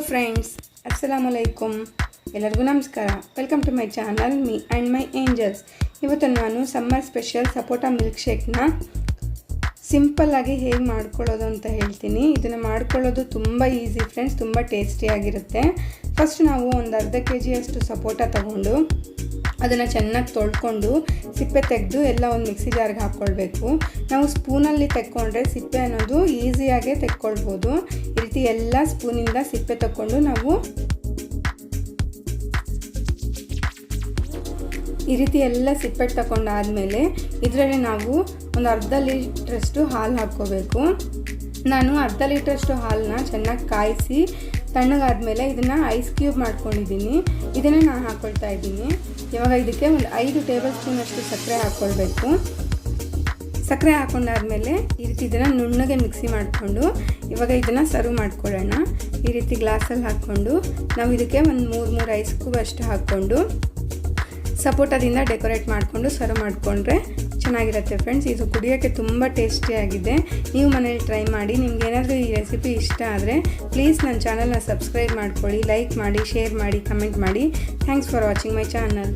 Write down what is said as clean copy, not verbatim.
Friends, ಅಸ್ಸಲಾಮು ಅಲೈಕುಮ್. ಎಲ್ಲರಿಗೂ ನಮಸ್ಕಾರ. Welcome to my channel me and my angels. ಇವತ್ತು ನಾನು ಸಮ್ಮರ್ ಸ್ಪೆಷಲ್ ಸಪೋಟಾ ಮಿಲ್ಕ್ ಶೇಕ್ನ ಸಿಂಪಲ್ಲಾಗಿ ಹೇಗೆ ಮಾಡ್ಕೊಳ್ಳೋದು ಅಂತ ಹೇಳ್ತೀನಿ. ಇದನ್ನು ಮಾಡ್ಕೊಳ್ಳೋದು ತುಂಬ ಈಸಿ ಫ್ರೆಂಡ್ಸ್, ತುಂಬ ಟೇಸ್ಟಿಯಾಗಿರುತ್ತೆ. ಫಸ್ಟ್ ನಾವು ಒಂದು ಅರ್ಧ kg ಸಪೋಟ ತಗೊಂಡು ಅದನ್ನು ಚೆನ್ನಾಗಿ ತೊಳ್ಕೊಂಡು ಸಿಪ್ಪೆ ತೆಗೆದು ಎಲ್ಲ ಒಂದು ಮಿಕ್ಸಿ ಜಾರ್ಗೆ ಹಾಕ್ಕೊಳ್ಬೇಕು. ನಾವು ಸ್ಪೂನಲ್ಲಿ ತೆಕ್ಕೊಂಡ್ರೆ ಸಿಪ್ಪೆ ಅನ್ನೋದು ಈಸಿಯಾಗೇ ತೆಕ್ಕೊಳ್ಬೋದು. ಈ ರೀತಿ ಎಲ್ಲ ಸ್ಪೂನಿಂದ ಸಿಪ್ಪೆ ತಗೊಂಡು ನಾವು ಈ ರೀತಿ ಎಲ್ಲ ಸಿಪ್ಪೆ ತಗೊಂಡಾದಮೇಲೆ ಇದರಲ್ಲಿ ನಾವು ಒಂದು ಅರ್ಧ ಲೀಟ್ರಷ್ಟು ಹಾಲು ಹಾಕ್ಕೋಬೇಕು. ನಾನು ಅರ್ಧ ಲೀಟ್ರಷ್ಟು ಹಾಲನ್ನ ಚೆನ್ನಾಗಿ ಕಾಯಿಸಿ ತಣ್ಣಗಾದ್ಮೇಲೆ ಇದನ್ನು ಐಸ್ ಕ್ಯೂಬ್ ಮಾಡ್ಕೊಂಡಿದ್ದೀನಿ. ಇದನ್ನು ನಾನು ಹಾಕ್ಕೊಳ್ತಾ ಇದ್ದೀನಿ. ಇವಾಗ ಇದಕ್ಕೆ ಒಂದು 5 ಟೇಬಲ್ ಸ್ಪೂನಷ್ಟು ಸಕ್ಕರೆ ಹಾಕ್ಕೊಳ್ಬೇಕು. ಸಕ್ಕರೆ ಹಾಕ್ಕೊಂಡಾದ್ಮೇಲೆ ಈ ರೀತಿ ಇದನ್ನು ನುಣ್ಣಗೆ ಮಿಕ್ಸಿ ಮಾಡಿಕೊಂಡು ಇವಾಗ ಇದನ್ನು ಸರ್ವ್ ಮಾಡ್ಕೊಳ್ಳೋಣ. ಈ ರೀತಿ ಗ್ಲಾಸಲ್ಲಿ ಹಾಕ್ಕೊಂಡು ನಾವು ಇದಕ್ಕೆ ಒಂದು 3 ಐಸ್ ಕ್ಯೂಬ್ ಅಷ್ಟು ಹಾಕ್ಕೊಂಡು ಸಪೋಟದಿಂದ ಡೆಕೋರೇಟ್ ಮಾಡಿಕೊಂಡು ಸರ್ವ್ ಮಾಡಿಕೊಂಡ್ರೆ ಚೆನ್ನಾಗಿರುತ್ತೆ ಫ್ರೆಂಡ್ಸ್. ಇದು ಕುಡಿಯೋಕ್ಕೆ ತುಂಬ ಟೇಸ್ಟಿಯಾಗಿದೆ. ನೀವು ಮನೇಲಿ ಟ್ರೈ ಮಾಡಿ. ನಿಮ್ಗೆ ಏನಾದರೂ ಈ ರೆಸಿಪಿ ಇಷ್ಟ ಆದರೆ ಪ್ಲೀಸ್ ನನ್ನ ಚಾನಲ್ನ ಸಬ್ಸ್ಕ್ರೈಬ್ ಮಾಡ್ಕೊಳ್ಳಿ, ಲೈಕ್ ಮಾಡಿ, ಶೇರ್ ಮಾಡಿ, ಕಮೆಂಟ್ ಮಾಡಿ. Thanks for watching my channel.